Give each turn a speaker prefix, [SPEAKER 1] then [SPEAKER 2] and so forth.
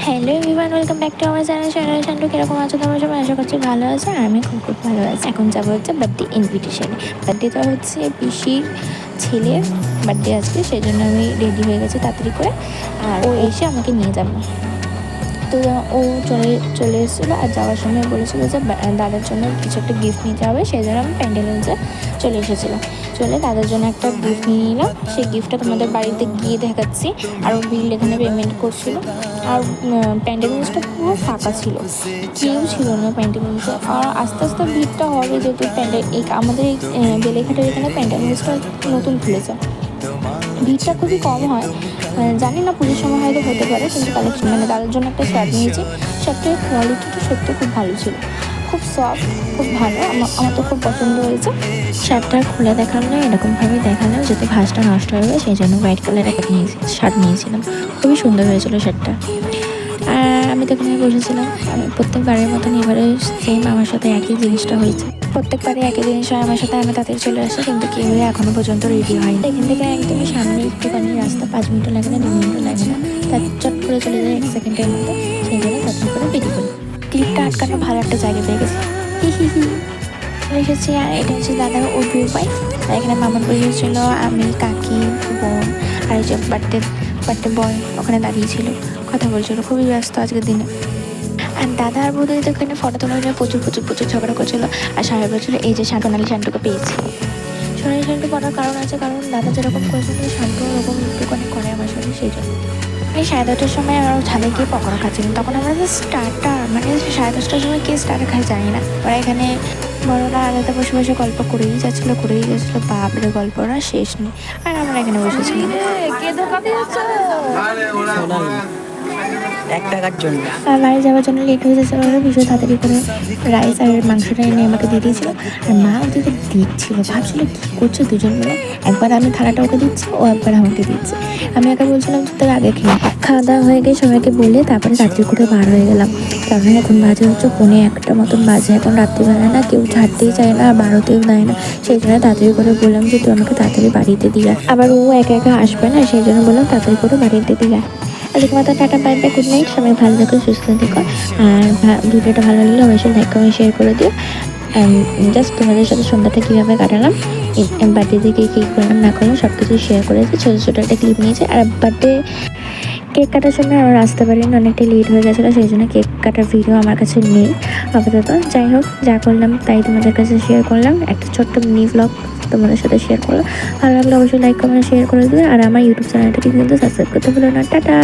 [SPEAKER 1] Hello everyone, welcome back to আমার channel Shantu. কিরকম আছো তোমরা সবাই? আশা করছি ভালো আছে। আর আমি খুব খুব ভালো আছি। এখন যাবো হচ্ছে বার্থডে ইনভিটেশনে। বার্থডেটা হচ্ছে পিসির ছেলের বার্থডে আজকে, সেই জন্য আমি রেডি হয়ে গেছি তাড়াতাড়ি করে। আর ও এসে আমাকে নিয়ে যাবে। তো ও চলে এসেছিলো, আর যাওয়ার সময় বলেছিলো যে দাদার জন্য কিছু একটা গিফট নিতে হবে। সেই জন্য আমি প্যান্ডেলে চলে এসেছিলাম। দাদার জন্য একটা গিফট নিয়ে নিলাম। সেই গিফটটা তোমাদের বাড়িতে গিয়ে দেখাচ্ছি। আর ও বিল এখানে পেমেন্ট করছিল। আর প্যান্ডেল নিচটা পুরো ফাঁকা ছিল, কেউ ছিল না প্যান্ডেল নিচে। আর আস্তে আস্তে ভিড়টা হবে, যেহেতু আমাদের এই বেলেঘাটের এখানে প্যান্ডেল নিচটা নতুন খুলেছে, ভিড়টা খুবই কম হয়। জানি না পুজোর সময় হয়তো হতে পারে, কিন্তু কালেকশন দাদার জন্য একটা শার্ট নিয়েছি। শার্টটার কোয়ালিটিটা সত্যি খুব ভালো ছিল, খুব সফট, খুব ভালো। আমার তো খুব পছন্দ হয়েছে। শার্টটা খুলে দেখানো এরকমভাবে দেখানো যাতে ভাঁজটা নষ্ট হয়ে যায়, সেই জন্য হোয়াইট কালারের একটা শার্ট নিয়েছিলাম। খুবই সুন্দর হয়েছিল শার্টটা। আর আমি তো এখানে বসেছিলাম। প্রত্যেকবারের মতন এবারে সেম আমার সাথে একই জিনিসটা হয়েছে। প্রত্যেকবারে একই জিনিস হয় আমার সাথে, আমি তাদের চলে আসি, কিন্তু কেউই এখনো পর্যন্ত রেডি হয়নি। এখান থেকে একদমই সামনে একটুখানি রাস্তা, 5 মিনিটও লাগে না, 2 মিনিটও লাগে না, তার চট করে চলে যায় 1 সেকেন্ডের মধ্যে। সেই জন্য তাড়াতাড়ি করে বেরিয়ে পড়ি। ক্লিপটা আটকানো ভালো একটা জায়গা পেয়ে গেছি। এসেছি। আর এটা হচ্ছে দাদার অভির ওয়াইফ। এখানে মামার বসেছিল, আমি, কাকি, বোন, আর এই যে বার্থডে বয় ওখানে দাঁড়িয়েছিল, কথা বলছিল। খুবই ব্যস্ত আজকের দিনে। আর দাদা আর বৌদি তো এখানে ফটো তোলার জন্য প্রচুর ঝগড়া করছিল। আর সবাই বলছিল এই যে সোনালি শান্টুকে পেয়েছি। সোনালি শান্টু পড়ার কারণ আছে, কারণ দাদা যেরকম করেছিল শান্টু ওরকম একটুখানি করে আমার সাথে, সেই জন্য। এই 10:30টার সময় আমরা ছাদে গিয়ে পকোড়া খাচ্ছিলাম। তখন আমরা স্টার্টার 10:30টার সময় কে স্টার্টার খায় জানি না। ওরা এখানে বড়রা আলাদা বসে বসে গল্প করেই যাচ্ছিলো। বাপরে, গল্পটা শেষ নেই। আর আমরা এখানে বসেছিলাম।
[SPEAKER 2] 1 টাকার জন্য।
[SPEAKER 1] আর বাড়ি যাওয়ার জন্য লেট হয়ে যাচ্ছিল, ওরা ভীষণ তাড়াতাড়ি করে রাইস আর মাংসটা এনে আমাকে দিয়ে দিয়েছিল। আর মা ওদেরকে দেখছিল, ভাবছিল কী করছে দুজন মিলে। একবার আমি থালাটা ওকে দিচ্ছি, ও একবার আমাকে দিচ্ছে। আমি একা বলছিলাম যে তোর আগে খেয়ে। খাওয়া দাওয়া হয়ে গিয়ে সবাইকে বলে তারপরে রাত্রি করে বার হয়ে গেলাম। কারণ এখন বাজে হচ্ছে 1:45 মতন বাজে। এখন রাত্রিবেলা না কেউ ছাড়তেই চায় না, আর বাড়তেও দেয় না। সেই জন্য তাড়াতাড়ি করে বললাম যে তুই আমাকে তাড়াতাড়ি বাড়িতে দিয়ে আয়। আবার ও একা একা আসবে না, সেই জন্য বললাম তাড়াতাড়ি করে বাড়িতে দিয়ে আয়। আজকে মাত্র tata, bye bye, good night. সবাই ভালো থেকো, সুস্থ থেকো। আর ভিডিওটা ভালো লাগলে অবশ্যই লাইক কমেন্ট শেয়ার করে দিও। জাস্ট তোমাদের সাথে সন্ধ্যাটা কীভাবে কাটালাম, বার্থডে থেকে কী করলাম না করলাম সব কিছু শেয়ার করেছি। ছোটো একটা ক্লিপ নিয়েছি। আর বার্থডে কেক কাটার সময় আমরা আসতে পারিনি, অনেকটা লেট হয়ে গেছিলো, সেই জন্য কেক কাটার ভিডিও আমার কাছে নেই আপাতত। যাই হোক, যা করলাম তাই তোমাদের কাছে শেয়ার করলাম। একটা ছোট্ট মিনি ব্লগ তোমাদের সাথে শেয়ার করলাম। ভালো লাগলে অবশ্যই লাইক কমেন্ট শেয়ার করে দেবে। আর আমার ইউটিউব চ্যানেলটাকে কিন্তু সাবস্ক্রাইব করতে ভুলো না। টাটা।